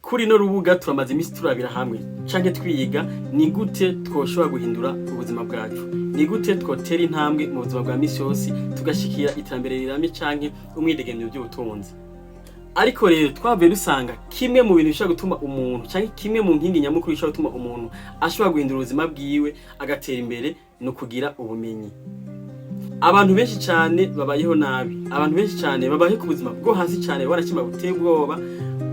kuri no rubuga turamaze imisi turabira hamwe canke twiga ni gute twoshobora guhindura ubuzima bwacu, ni gute twotera intambwe mu buzima bwa misi yose tugashikira iterambere rirame canke umwidegemvyo by'ubutunzi. Ariko rero twavuye dusanga kimwe mu bintu bishobora gutuma umuntu canke kimwe mu nkingi nyamukuru bishobora gutuma umuntu ashobora guhindura ubuzima bwiwe agatera imbere no kugira ubumenyi. Abantu benshi cyane babayeho nabi, abantu benshi cyane babaye ku buzima bwo hasi cyane barakima buteye ubwoba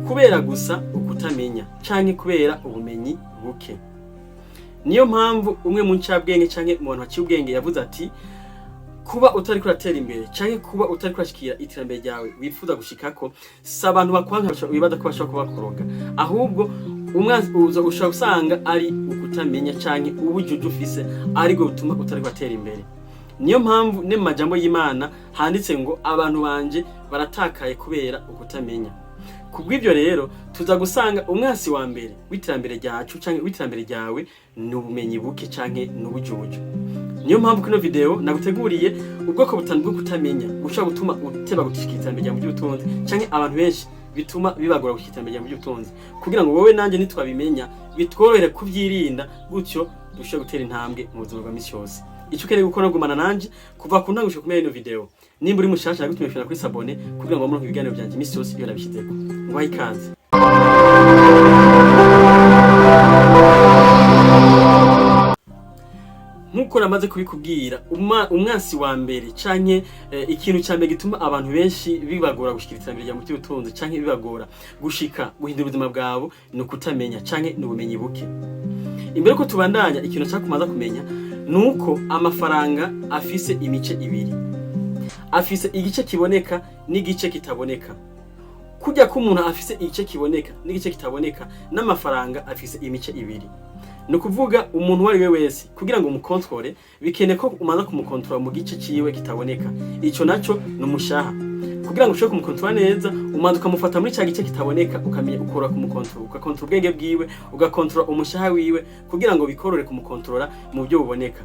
kubera gusa ukutamenya canke kubera ubumenyi buke. Niyo mpamvu umwe mu ncabwenge canke mu bantu baciye ubwenge yavuze ati kuba utari kuratera imbere canke kuba utari kurashikira iterambere ryawe wifuza gushikako si abantu bakwanka wibaza ko bashobora kubakoroga, ahubwo umwanzi ushobora gusanga ari ukutamenya canke ubujuju ufise ariko butuma utari kuratera imbere. Niyo mpamvu ne mu majambo y'Imana handitse ngo abantu banje baratakaye kubera ukutamenya. Kubw'ibyo rero tuza gusanga umwasi wa mbere w'iterambere ryacu canke w'iterambere ryawe n'ubumenyi buke canke n'ubujuju. Niyo mpamvu kino video naguteguriye ubwoko butanu bwo kutamenya ushobora gutuma uteba gushikira iterambere mu by'ubutunzi canke abantu benshi bituma bibagora gushikira iterambere mu by'ubutunzi, kugira ngo wowe nanje nitwabimenya bitworohere kubyirinda gutyo dushobora gutera intambwe mu buzima bwa misi yose. Ico ukeneye gukora gumana nanje kuva ku ntango kumenya ino video. Nimba uri mushasha nagutumye fina kuri sabone kugira ngo muronke ibiganiro byanje misi yose iyo nabishizeko. Ngwaye ikaze. Nkuko namaze kubikubwira umwasi wa mbere canke ikintu cyambere gituma abantu benshi bibagora gushikira iterambere mu by'ubutunzi canke bibagora gushika guhindura ubuzima bwabo no kutamenya canke n'ubumenyi buke. Imbere ko tubandanya ikintu cyakumaza kumenya nuko amafaranga afise imice ibiri. Afise igice kiboneka n'igice kitaboneka. Kujya ko umuntu afise igice kiboneka n'igice kitaboneka n'amafaranga afise imice ibiri. No kuvuga umuntu wari we wese kugira ngo umukontrole bikene ko umaza kumukontrola mu gice ciwe kitaboneka. Ico naco n'umushaha. Kugira ngo ushobore kumukontrola neza umanza ukamufata muri cya gice kitaboneka ukamenya ukora kumukontrola, ugakontrola ubwenge bwiwe, ugakontrola umushaha wiwe kugira ngo bikorore kumukontrola mu byo buboneka.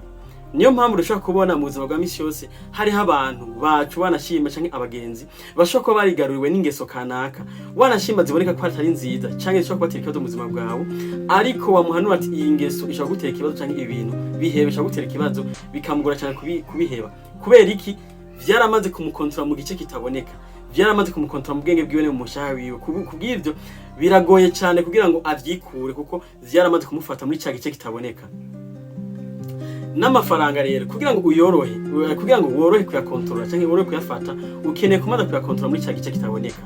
Niyo mpamvu dushobora kubona mu buzima bwa misi yose hari abantu bacu wanashima canke abagenzi bashobora kuba barigaruriwe n'ingeso kanaka, wanashima ziboneka ko atari nziza canke zishobora kubatera ikibazo mu buzima bwawe, ariko wamuhanura ati iyi ngeso ishobora gutera ikibazo canke ibintu bihebe ishobora gutera ikibazo bikamugora cyane kubiheba. Kubera iki? Vyaramaze kumukontrola mu gice kitaboneka, vyaramaze kumukontrola mu bwenge bwiwe mu mushaha wiwe. Kubw'ivyo biragoye cyane kugira ngo avyikure kuko vyaramaze kumufata muri cya gice kitaboneka. N'amafaranga rero kugira ngo uyorohe, kugira ngo worohe kuyakontrola canke worohe kuyafata, ukeneye kumaza kuyakontrola muri cya gice kitaboneka.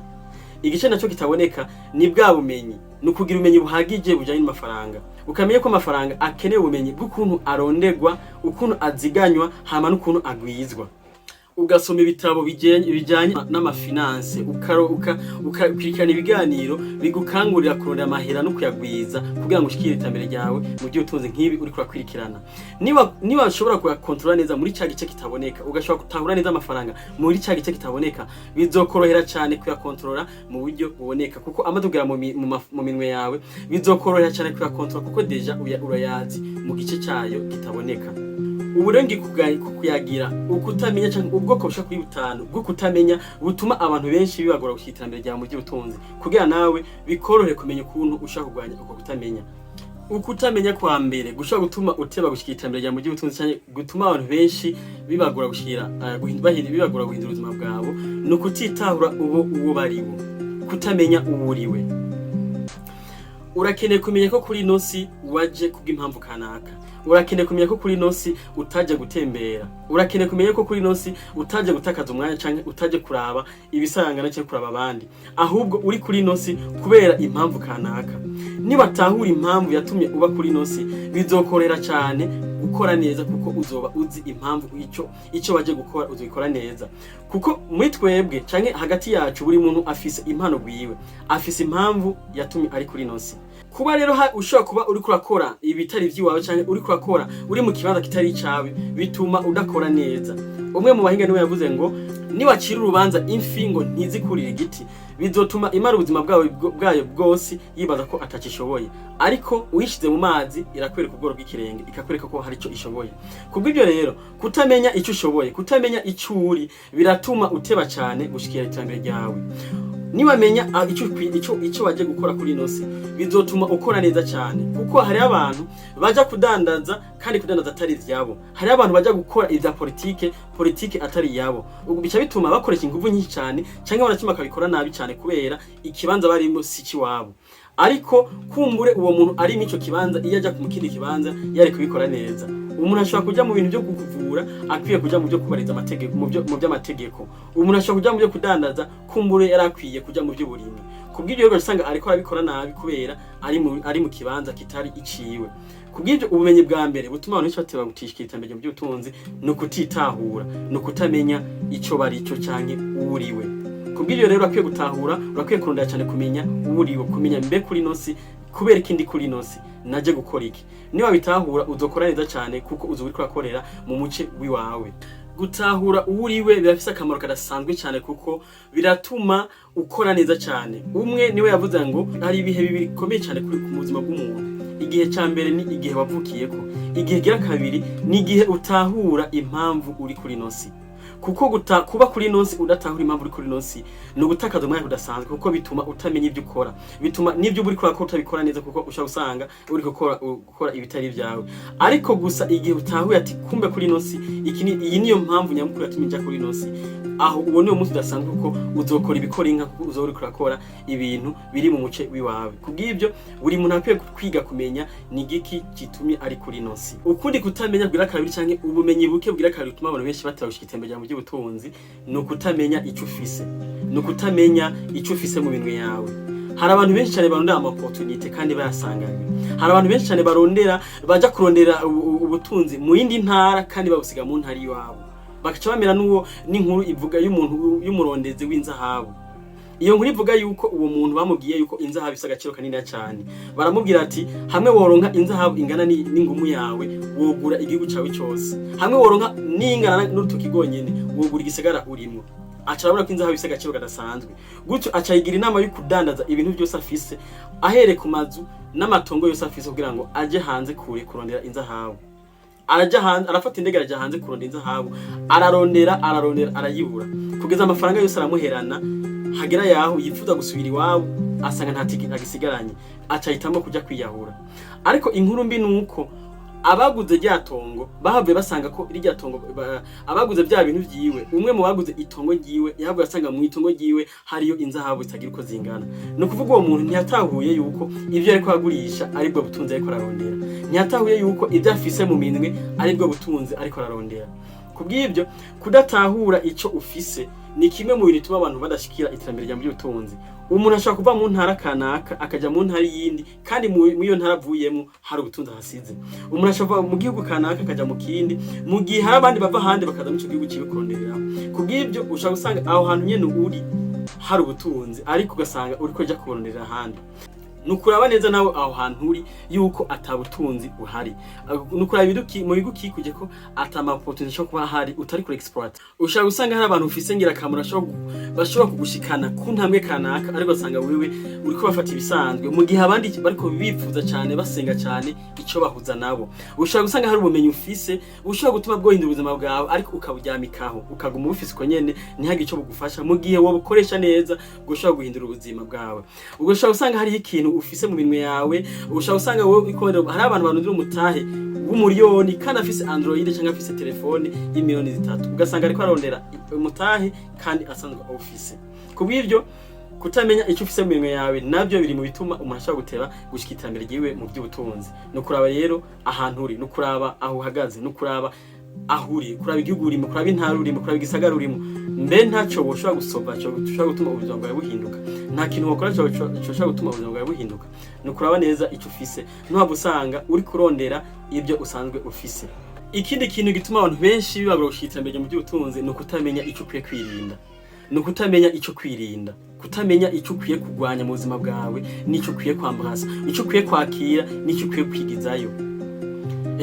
Igice naco kitaboneka ni bwa bumenyi, no kugira ubumenyi buhagije bujanye n'amafaranga. Ukamenya ko amafaranga akeneye ubumenyi bw'ukuntu arondegwa, ukuntu aziganywa, hama n'ukuntu agwizwa. Ugasoma ibitabo bijanye n'amafinance, ukakurikirana ibiganiro bigukangurira kurondera amahera no kuyagwiza kugira ngo ushikire iterambere ryawe mu by'ubutunzi nk'ibi uri kurakwirikirana. Niba ushobora kuyakontrola neza muri cya gice kitaboneka, ugashobora gutahura neza amafaranga muri cya gice kitaboneka, bizokorohera cyane kuyakontrola mu buryo buboneka kuko amadugera mu minwe yawe, bizokorohera cyane kuyakontrola kuko deja urayazi mu gice cyayo kitaboneka. Uburengi kuyagira ukutamenya cyangwa ubwoko bushaka kuri butanu bwo kutamenya butuma abantu benshi bibagora gushitambere rya mu by'ubutunzi kugira nawe bikorohe kumenya ukuntu ushaka kugwanya uko kutamenya. Ukutamenya kwa mbere gushaka gutuma uteba gushikitambere rya mu by'ubutunzi cyane gutuma abantu benshi bibagora gushira bibagora guhindura ubuzima bwabo no kutitahura uwo baribo, kutamenya uburiwe. Urakeneye kumenya ko kuri nosi waje kubw'impamvu kanaka. Urakeneye kumenya ko kuri nosi utaje gutembera. Urakeneye kumenya ko kuri nosi utaje gutakaza umwanya canke utaje kuraba ibisangana cyo kuraba abandi, ahubwo uri kuri nosi kubera impamvu kanaka. Niba tahura impamvu yatumye uba kuri nosi bizokorera cyane gukora neza kuko uzoba uzi impamvu ico waje gukora uzikora neza. Kuko muri twebwe canke hagati yacu buri muntu afise impano gwiwe, afise impamvu yatumye ari kuri nosi. Kuba rero ushobora kuba uri kurakora ibitari vyiwawe canke uri kurakora uri mu kibanza kitari cawe bituma udakora neza. Umwe mu bahinga niwe yavuze ngo niwacira urubanza imfingo ntizikurira igiti bizotuma imara ubuzima bwayo bwose yibaza ko atacishoboye, ariko uyishize mu mazi irakwereka ubworo bw'ikirenge ikakwereka ko hari ico ishoboye. Kubw'ibyo rero kutamenya ico ushoboye, kutamenya ico uri biratuma uteba cyane gushikira iterambere ryawe. niwamenya ico waje gukora kuri ino si bizotuma ukora neza cyane, kuko hari abantu baja kudandaza kandi kudandaza atari ivyabo, hari abantu baja gukora ivya politike atari yabo, bica bituma bakoresha ingufu nyinshi cyane canke barakima kabikora nabi cyane kubera ikibanza barimo si ciwabo. Ariko kumbure uwo muntu ari mico kibanza iyo aja mu kindi kibanza yari kubikora neza. Umuntu ashobora kuja mu bintu byo kuvura, akwiye kuja mu byo kubariza amategeko, mu by'amategeko. Umuntu ashobora kuja mu byo kudandaza, kumbure yarakwiye kuja mu by'uburimyi. Kubw'ibyo rero usanga ariko arabikora nabi kubera ari mu kibanza kitari iciwe. Kubw'ibyo ubumenyi bwa mbere butuma abantu bateba gutishika iterambere mu by'ubutunzi no kutitahura, no kutamenya ico bari cyo canke uriwe. Kubw'ibyo rero akwiye gutahura, urakwiye kurondera cyane kumenya uriwe, kumenya mbe kuri nosi kubera ikindi kuri nosi naje gukora iki. Niba bitahura uzokora neza cyane kuko uzo uri kurakorera mu muce wiwawe. Gutahura uriwe birafise akamaro kadasanzwe cyane kuko biratuma ukora neza cyane. Umwe niwe yavuze ngo hari ibihe bibiri bikomeye cyane kuri ku buzima bw'umuntu. Igihe cya mbere ni igihe wavukiyeko, igihe gira kabiri ni igihe utahura impamvu uri kuri nosi. Kuko kuba kuri nosi udatahura impamvu uri kuri nosi no gutakaza umwanya udasanzwe, kuko bituma utamenya ibyo ukora, bituma nibyo uri kurakora utabikora neza, kuko ushaka usanga uri gukora ibitari byawe. Ariko gusa igihe utahuye ati kumbe kuri nosi iyi niyo mpamvu nyamukuru yatumye njya kuri nosi, aho ubone uwo munsi udasanzwe kuko uzokora ibikora inka, kuko uzori kurakora ibintu biri mu muce wiwawe. Kubw'ibyo buri muntu akwiye kwiga kumenya ni igiki gitumye ari kuri nosi. Ukundi kutamenya bwira kabiri canke ubumenyi buke bwira kabiri utuma abantu benshi batawushika itembera mu by'ubutunzi no kutamenya ico ufise, no kutamenya ico ufise mu bintu yawe. Hari abantu benshi cyane barondera opportunity kandi bayasanganye. Hari abantu benshi cyane barondera baja kurondera ubutunzi mu yindi ntara kandi babusiga mu ntari iwabo, bakaca bamera n'uwo n'inkuru ivuga y'umuntu y'umurondezi w'inzahabu. Iyo nkuru ivuga yuko uwo muntu bamubwiye yuko inzahabu isa agaciro kanini cyane, baramubwira ati hamwe woronka inzahabu ingana n'ingumu yawe wogura igihugu cawe cyose, hamwe woronka n'ingana n'urutoki gonyene wogura igisagara urimo. Acarabura ko inzahabu isa agaciro kadasanzwe, gutyo acayigira inama yo kudandaza ibintu byose afise, ahere ku mazu n'amatongo yose afise kugira ngo aje hanze kure kurondera inzahabu. Araja hanze, arafata indege araja hanze kurondera inzahabu, ararondera arayibura, kugeza amafaranga yose aramuherana. Hagera yaho yifuza gusubira iwabo asanga nta tiki agisigaranye, acahitamo kuja kwiyahura. Ariko inkuru mbi nuko abaguze ryatongo bahavuye basanga ko iri ryatongo abaguze bya bintu vyiwe, umwe mu baguze itongo ryiwe yahavuye asanga mu itongo ryiwe hariyo inzahabu itagira uko zingana. No kuvuga uwo muntu ntiyatahuye yuko ivyo ariko agurisha ari bwo butunzi ariko ararondera, ntiyatahuye yuko ivyo afise mu minwe ari bwo butunzi ariko ararondera. Kubw'ibyo kudatahura ico ufise ni kimwe mu bintu bituma abantu badashikira iterambere rya by'ubutunzi. Umuntu ashaka kuva mu ntara kanaka akaja mu ntara yindi kandi mu iyo ntara avuyemo hari ubutunzi hasize. Umuntu ashaka mu gihugu kanaka akaja mu kindi mu gihe hari abandi bava handi bakaza mu cyo gihugu kibe kuronderera. Kubw'ibyo ushaka usanga aho hantu nyene uri hari ubutunzi ariko ugasanga uri koja kuronderera handi. Nukuraba neza nawe aho hantu uri yuko atabutunzi buhari. Nukuraba mu bigukikuje ko atama opportunity cyo kuba hari utari kuri exploit. Ushaka usanga hari abantu ufise ngira kamura bashobora kugushikana ku ntambwe kanaka, ariko usanga wewe uri ko bafata ibisanzwe mu gihe abandi bariko bifuza cyane basenga cyane ico bahuza nabo. Ushaka usanga hari ubumenyi ufise ushobora gutuma bwohindura ubuzima bwawe, ariko ukaburyamikaho ukaguma ubufise ko nyene ntihage ico bugufasha mu gihe wowe ukoresha neza gushobora guhindura ubuzima bwawe. Ubwo ushaka usanga hari ikintu ufise mu minwe yawe, ushaka usanga wowe ikorera hari abantu barondera umutahe w'umuriyoni kandi afise Android cyangwa afise telefone y'imiliyoni 3, ugasanga ariko arondera umutahe kandi asanzwe office. Kubw'ibyo kutamenya icyo ufise mu minwe yawe nabyo biri mu bituma umuntu ashaka guteba gushika iterambere ryiwe mu by'ubutunzi. No kuraba rero ahantu uri, no kuraba aho uhagaze, no kuraba ahuri, kuraba igihugu urimo, kuraba intara urimo, kuraba igisagara urimo. Mbe ntacyo woshobora gusova cyo gushaka gutuma ubuzima bwawe buhinduka, nta kintu wakora cyo gutuma ubuzima bwawe buhinduka. No kuraba neza icyo ufise, ntuhaba usanga uri kurondera ibyo usanzwe ufise. Ikindi kintu gituma abantu benshi bibabura gushitira mbere mu by'ubutunzi no kutamenya icyo ukwiye kwirinda, no kutamenya icyo kwirinda, kutamenya icyo ukwiye kugwanya mu buzima bwawe, n'icyo ukwiye kwambaza, icyo ukwiye kwakira, n'icyo ukwiye kwigizayo.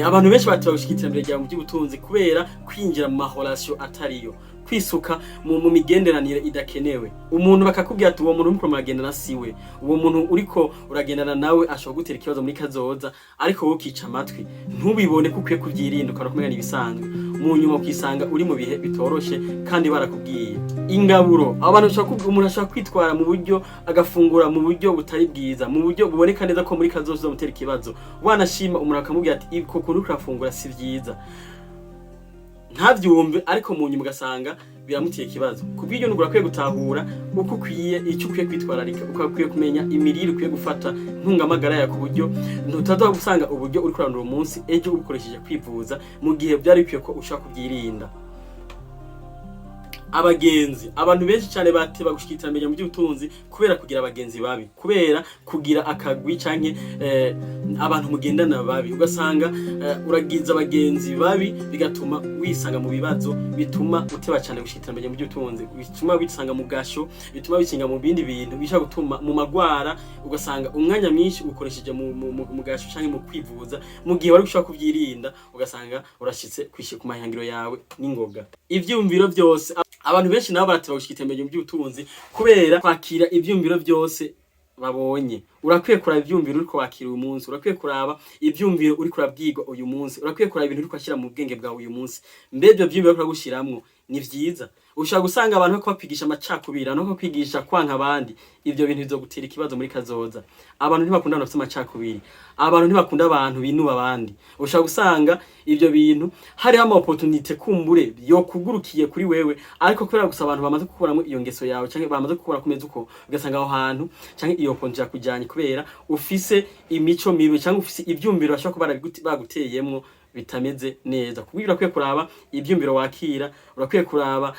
Abantu benshi batira gushitira mbere mu by'ubutunzi kubera kwinjira mu mahorasyo atariyo, kwisuka mu migenderanire idakenewe. Umuntu bakakubwira ati uwo muntu uriko muragendana siwe, uwo muntu uriko uragendana nawe ashobora gutera ikibazo muri kazoza, ariko wowe ukica amatwi ntubibone ko ukwiye kuvyirinda ukarakumenya ibisanzwe. mu nyuma ukisanga uri mu bihe bitoroshe kandi barakubwiye. Ingaburo abantu umuntu ashaka kwitwara mu buryo agafungura mu buryo butari bwiza, mu buryo buboneka neza ko muri kazoza mutera ikibazo, wanashima umuntu akamubwira ati iko kuntu urafungura si vyiza, ntavyumve ariko mu nyuma ugasanga biramutiye ikibazo. Kubw'iryo nugura kwiye gutahura uko ukwiye icyo ukwiye kwitwararika, ukakwiye kumenya imirire ukwiye gufata ntungamagara ya ku buryo ntutaza gusanga uburyo uri kurandura umunsi ejo ubukoresheje kwivuza mu gihe byari bikwiye ko ushaka kubyirinda. Abagenzi, abantu benshi cyane bateba gushikira mbere mu by'ubutunzi kubera kugira abagenzi babi, kubera kugira akagwi canke abantu mugendana babi, ugasanga uragiza abagenzi babi bigatuma wisanga mu bibazo, bituma uteba cyane gushikira mbere mu by'ubutunzi, bituma wisanga mu gasho, bituma bikinga mu bindi bintu bishaka gutuma mu magwara, ugasanga umwanya mwinshi ukoresheje mu gasho canke mu kwivuza mu gihe wari gushaka kubyirinda, ugasanga urashitse kwishye ku mahangiro yawe n'ingoga. Ivyumviro byose abantu benshi nabo barateba gushikira mbere mu by'ubutunzi kubera kwakira ivyumviro byose babonye. Urakwiye kuraba ivyumviro uriko wakira uyu munsi, urakwiye kuraba ivyumviro uriko urabwirwa uyu munsi, urakwiye kuraba ibintu uriko ashira mu bwenge bwawe uyu munsi, mbebyo vyumviro uriko gushiramwo ni vyiza. Ushaka gusanga abantu bako bapigisha amacakubira no kwigisha kwanka abandi, ivyo bintu bizogutera ikibazo muri kazoza. Abantu ntibakunda abantu bafite amacakubiri, abantu ntibakunda abantu binuba abandi. Ushaka gusanga ivyo bintu hari ama opportunity kumbure yo kugurukiye kuri wewe, ariko kubera gusa abantu bamaze kukuramo iyo ngeso yawe canke bamaze gukura kumeza uko, ugasanga aho hantu canke iyo opportunity kujanye kubera ufise imico mibi canke ufise ivyumviro bashaka kuba baguteyemwo bitameze neza. Kubwira kwiye kuraba ivyumviro wakira, urakwiye kuraba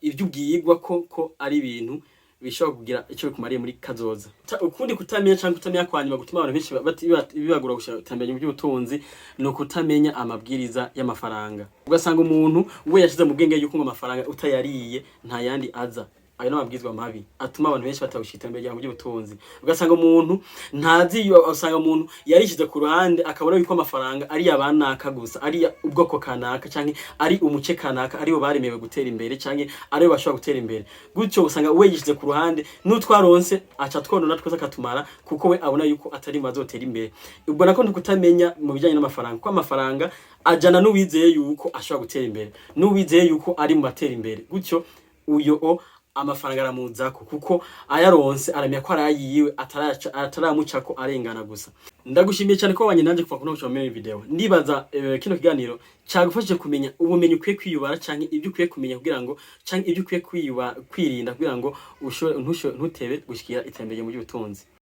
ivyo ubwirwa ko ari ibintu bishobora kugira icyo bikumariye muri kazoza. Ukundi kutamenya canke kutamenya kwanyuma gutuma abantu benshi bibagura gushitambanya mu by'ubutunzi no kutamenya amabwiriza y'amafaranga. Ugasanga umuntu we yashize mu bwenge yuko ngo amafaranga utayariye nta yandi aza. Ayo n'amabwizwa mabi atuma abantu benshi batagushita mbere mu by'ubutunzi. Ugasanga umuntu ntazi usanga umuntu yarishize ku ruhande akabona yuko amafaranga ari yabanaka gusa, ari ubwoko kanaka canke ari umuce kanaka, ari bo baremewe gutera imbere canke ari bo bashobora gutera imbere. Gutyo usanga we yishize ku ruhande n'utwaronse aca twonona twose akatumara kuko we abona yuko atari mazotera imbere. Ubwo nako ntukutamenya mu bijanye n'amafaranga, ko amafaranga ajana n'uwizeye yuko ashobora gutera imbere, n'uwizeye yuko ari mu batera imbere. Gutyo uyo amafaranga aramuzako kuko ayaronse aramya ko arayiwe ataramucako arengana gusa. Ndagushimiye cyane ko wanye nanje kuva kuno gucomera video. Ndibaza kino kiganiro cyagufashije kumenya ubumenyi ukwiye kwiyubara canke ibyo ukwiye kumenya kugira ngo canke ibyo ukwiye kwirinda kugira ngo ntutebe gushikira itembeye mu by'ubutunzi.